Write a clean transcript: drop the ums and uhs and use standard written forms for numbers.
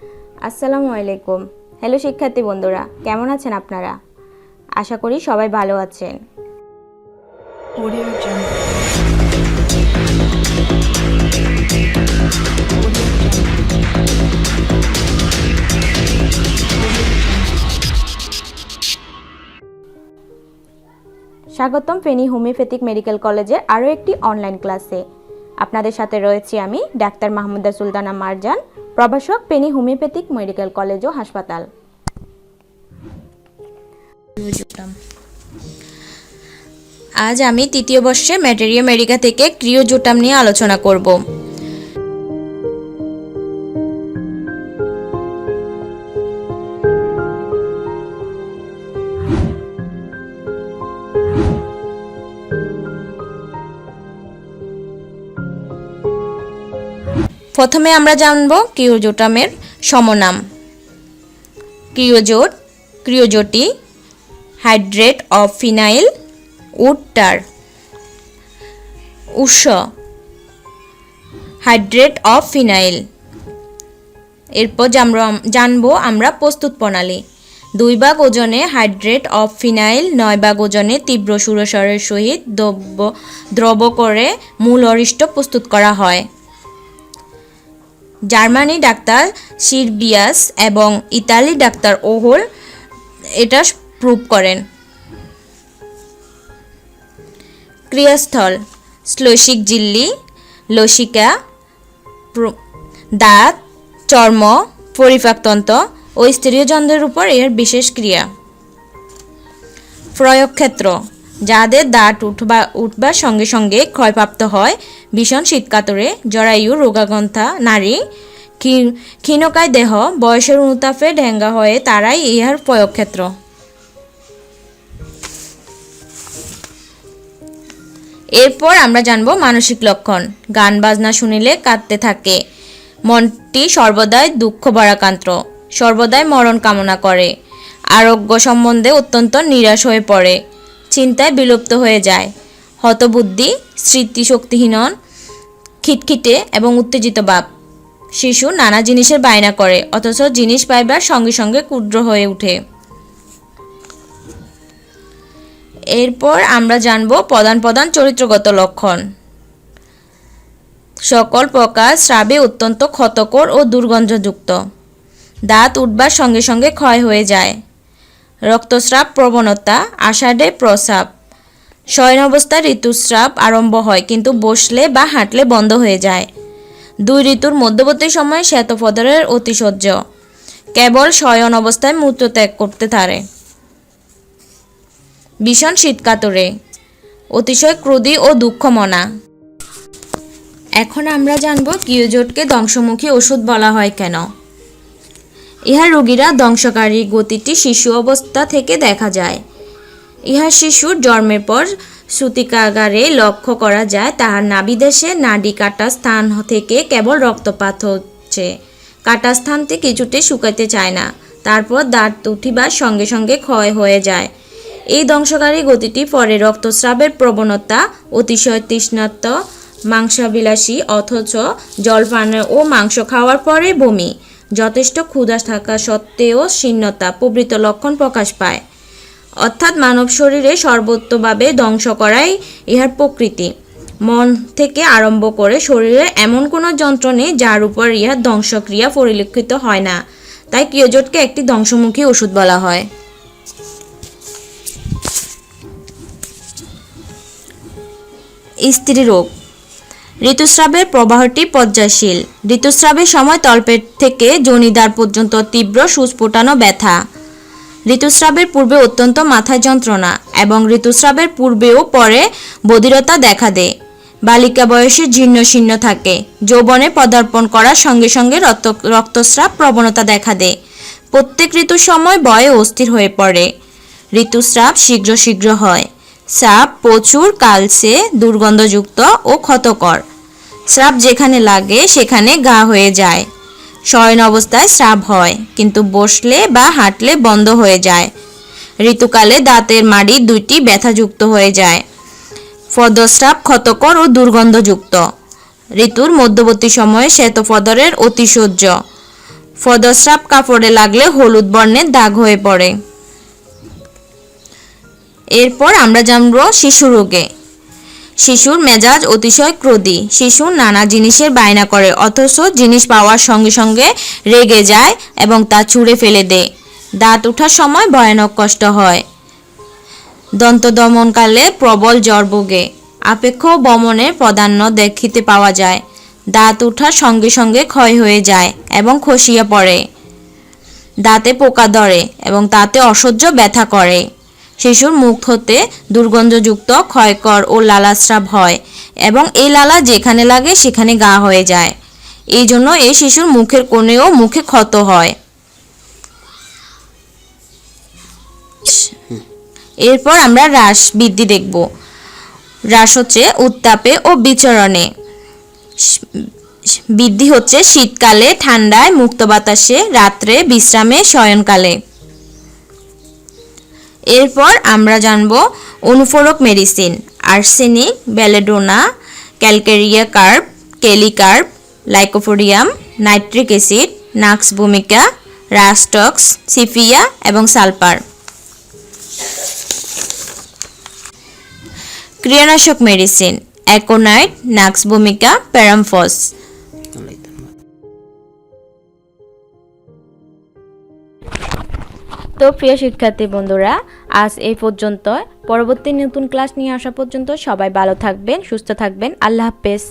আসসালামু আলাইকুম। হ্যালো শিক্ষার্থী বন্ধুরা, কেমন আছেন আপনারা? আশা করি সবাই ভালো আছেন। স্বাগতম ফেনী হোমিওপ্যাথিক মেডিকেল কলেজের আরও একটি অনলাইন ক্লাসে। আপনাদের সাথে রয়েছি আমি ডাক্তার মাহমুদা সুলতানা মারজান, প্রভাষক ফেনী হোমিওপ্যাথিক মেডিকেল কলেজ ও হাসপাতাল। আজ আমি তৃতীয় বর্ষে ম্যাটেরিয়া মেডিকা থেকে ক্রিওজোটাম নিয়ে আলোচনা করব। প্রথমে আমরা জানব ক্রিওজোটামের সমনাম। Creosote, ক্রিওজোটি, hydrate of phenyl would টার। উৎস, হাইড্রেট অফ ফিনাইল। এরপর জানবো আমরা প্রস্তুত প্রণালী। 2 ভাগ ওজনে হাইড্রেট অফ ফিনাইল 9 ভাগ ওজনে তীব্র সুরসরের সহিত দ্রব করে মূল অরিষ্ট প্রস্তুত করা হয়। জার্মানি ডাক্তার সিরবিয়াস এবং ইতালি ডাক্তার ওহল এটা প্রুভ করেন। ক্রিয়াস্থল, শ্লেষিক ঝিল্লি, লসিকা, দাঁত, চর্ম, পরিপাকতন্ত্র ও স্থিরযন্ত্রের উপর এর বিশেষ ক্রিয়া। প্রয়োগক্ষেত্র, যাদের দাঁত উঠবার সঙ্গে সঙ্গে ক্ষয়প্রাপ্ত হয়, ভীষণ শীতকাতরে, জরায়ু, রোগাগ্রন্থা নারী, ক্ষীণকায় দেহ, বয়সের অনুতাপে ঢেঙ্গা হয়ে তারাই ইহার প্রয়োগক্ষেত্র। এরপর আমরা জানব মানসিক লক্ষণ। গান বাজনা শুনিলে কাঁদতে থাকে, মনটি সর্বদাই দুঃখ ভারাক্রান্ত, সর্বদাই মরণ কামনা করে, আরোগ্য সম্বন্ধে অত্যন্ত নিরাশ হয়ে পড়ে, চিন্তায় বিলুপ্ত হয়ে যায়, হতবুদ্ধি, স্মৃতিশক্তিহীন, খিটখিটে এবং উত্তেজিত ভাব। শিশু নানা জিনিসের বায়না করে, অথচ জিনিস পাইবার সঙ্গে সঙ্গে ক্ষুদ্র হয়ে ওঠে। এরপর আমরা জানব প্রধান প্রধান চরিত্রগত লক্ষণ। সকল প্রকার স্রাবে অত্যন্ত ক্ষতকর ও দুর্গন্ধযুক্ত, দাঁত উঠবার সঙ্গে সঙ্গে ক্ষয় হয়ে যায়, রক্তস্রাব প্রবণতা, আষাঢ়ে প্রস্রাব, শয়ন অবস্থায় ঋতুস্রাব আরম্ভ হয় কিন্তু বসলে বা হাঁটলে বন্ধ হয়ে যায়, 2 ঋতুর মধ্যবর্তী সময়ে শ্বেতপদরের অতিশয্য, কেবল শয়ন অবস্থায় মূত্রত্যাগ করতে পারে, ভীষণ শীতকাতরে, অতিশয় ক্রোধী ও দুঃখমনা। এখন আমরা জানব ক্রিওজোটকে ধ্বংসমুখী ওষুধ বলা হয় কেন। ইহা রোগীরা ধ্বংসকারী গতিটি শিশু অবস্থা থেকে দেখা যায়। ইহা শিশুর জন্মের পর সূতিকাগারে লক্ষ্য করা যায়, তাহার নাভিদেশে নাডি কাটা স্থান থেকে কেবল রক্তপাত হচ্ছে, কাটা স্থানটি কিছুতে শুকাইতে চায় না, তারপর দাঁত উঠিবার সঙ্গে সঙ্গে ক্ষয় হয়ে যায়। এই ধ্বংসকারী গতিটি পরে রক্তস্রাবের প্রবণতা, অতিশয় তৃষ্ণার্ত, মাংসাবিলাসী অথচ জলপান ও মাংস খাওয়ার পরে বমি, যথেষ্ট ক্ষুধা থাকা সত্ত্বেও শীর্ণতা প্রভৃতি লক্ষণ প্রকাশ পায়। অর্থাৎ মানব শরীরে সর্বতোভাবে ধ্বংস করাই ইহার প্রকৃতি। মন থেকে আরম্ভ করে শরীরে এমন কোনো যন্ত্র নেই যার উপর ইহার ধ্বংসক্রিয়া পরিলক্ষিত হয় না, তাই ক্রিওজোটকে একটি ধ্বংসমুখী ওষুধ বলা হয়। স্ত্রী রোগ, ঋতুস্রাবের প্রবাহটি পর্যায়শীল। ঋতুস্রাবের সময় তলপেট থেকে যোনিদ্বার পর্যন্ত তীব্র সুস্ফোটানো ব্যথা, ঋতুস্রাবের পূর্বে অত্যন্ত মাথায় যন্ত্রণা এবং ঋতুস্রাবের পূর্বে ও পরে বধিরতা দেখা দেয়। বালিকা বয়সে জীর্ণ শীর্ণ থাকে, যৌবনে পদার্পণ করার সঙ্গে সঙ্গে রক্তস্রাব প্রবণতা দেখা দেয়। প্রত্যেক ঋতুর সময় বয়ে অস্থির হয়ে পড়ে, ঋতুস্রাব শীঘ্র শীঘ্র হয়, স্রাব প্রচুর কালচে, দুর্গন্ধযুক্ত ও ক্ষতকর, স্রাব যেখানে লাগে সেখানে ঘা হয়ে যায়, শয়ন অবস্থায় স্রাব হয় কিন্তু বসলে বা হাঁটলে বন্ধ হয়ে যায়, ঋতুকালে দাঁতের মাড়ি 2টি ব্যথাযুক্ত হয়ে যায়, পদস্রাব ক্ষতকর ও দুর্গন্ধযুক্ত, ঋতুর মধ্যবর্তী সময়ে শ্বেতপদরের অতিশয্য, ফদস্রাব কাপড়ে লাগলে হলুদ বর্ণের দাগ হয়ে পড়ে। এরপর আমরা জানব শিশু রোগে। শিশুর মেজাজ অতিশয় ক্রোধী। শিশু নানা জিনিসের বায়না করে, অথচ জিনিস পাওয়ার সঙ্গে সঙ্গে রেগে যায় এবং তা ছুঁড়ে ফেলে দেয়। দাঁত ওঠার সময় ভয়ানক কষ্ট হয়। দন্তদমনকালে প্রবল জ্বর ভোগে। আপেক্ষ বমনের প্রাধান্য দেখিতে পাওয়া যায়। দাঁত ওঠার সঙ্গে সঙ্গে ক্ষয় হয়ে যায় এবং খসিয়ে পড়ে। দাঁতে পোকা ধরে এবং তাতে অসহ্য ব্যথা করে। শিশুর মুখ হতে দুর্গন্ধযুক্ত ক্ষয়কর ও লালাস্রাব হয় এবং এই লালা যেখানে লাগে সেখানে ঘা হয়ে যায়। এই জন্য এই শিশুর মুখের কোণেও মুখে ক্ষত হয়। এরপর আমরা হ্রাস বৃদ্ধি দেখব। হ্রাস হচ্ছে উত্তাপে ও বিচরণে। বৃদ্ধি হচ্ছে শীতকালে, ঠান্ডায়, মুক্ত বাতাসে, রাত্রে, বিশ্রামে, শয়নকালে। এরপর আমরা জানব অনুফলক medicine. Arsenic, belladonna, calcarea carb, kali carb, lycopodium, nitric acid, nux ভূমিকা, রাস্টক্স, সিফিয়া এবং সালফার। ক্রিয়ানাশক মেডিসিন অ্যাকোনাইট, নাক্স ভূমিকা, প্যারামফস। তো প্রিয় শিক্ষার্থী বন্ধুরা, আজ এই পর্যন্ত। পরবর্তী নতুন ক্লাস নিয়ে আসা পর্যন্ত সবাই ভালো থাকবেন, সুস্থ থাকবেন। আল্লাহ হাফেজ।